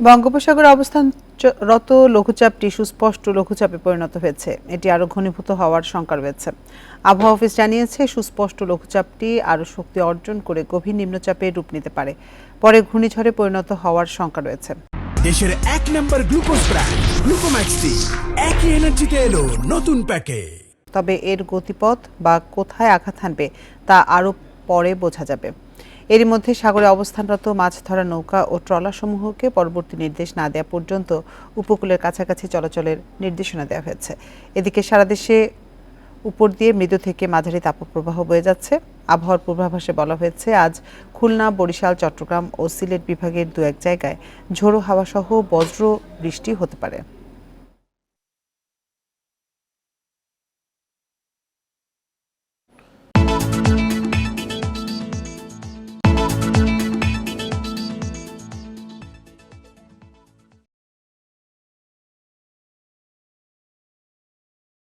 বঙ্গোপসাগরে অবস্থানরত লঘুচাপটি সুস্পষ্ট লঘুচাপে পরিণত হয়েছে। এটি আরও ঘনীভূত হওয়ার শঙ্কা রয়েছে। আবহাওয়া অফিস জানিয়েছে, সুস্পষ্ট লঘুচাপটি আরও শক্তি অর্জন করে গভীর নিম্নচাপে রূপ নিতে পারে। পরে ঘূর্ণিঝড়ে পরিণত হওয়ার শঙ্কা রয়েছে। দেশের ১ নম্বর গ্লুকোজ ব্র্যান্ড গ্লুকোম্যাক্সটি একই এনার্জিতে এলো নতুন প্যাকে। তবে এর গতিপথ বা কোথায় আঘাত হানবে তা আরও পরে বোঝা যাবে। এরই মধ্যে সাগরে অবস্থানরত মাছ ধরা নৌকা ও ট্রলারসমূহকে পরবর্তী নির্দেশ না দেওয়া পর্যন্ত উপকূলের কাছাকাছি চলাচলের নির্দেশনা দেওয়া হয়েছে। এদিকে সারা দেশে উপর দিয়ে মৃদু থেকে মাঝারি তাপপ্রবাহ বয়ে যাচ্ছে। আবহাওয়ার পূর্বাভাসে বলা হয়েছে, আজ খুলনা, বরিশাল, চট্টগ্রাম ও সিলেট বিভাগের দু এক জায়গায় ঝোড়ো হাওয়া সহ বজ্র বৃষ্টি হতে পারে।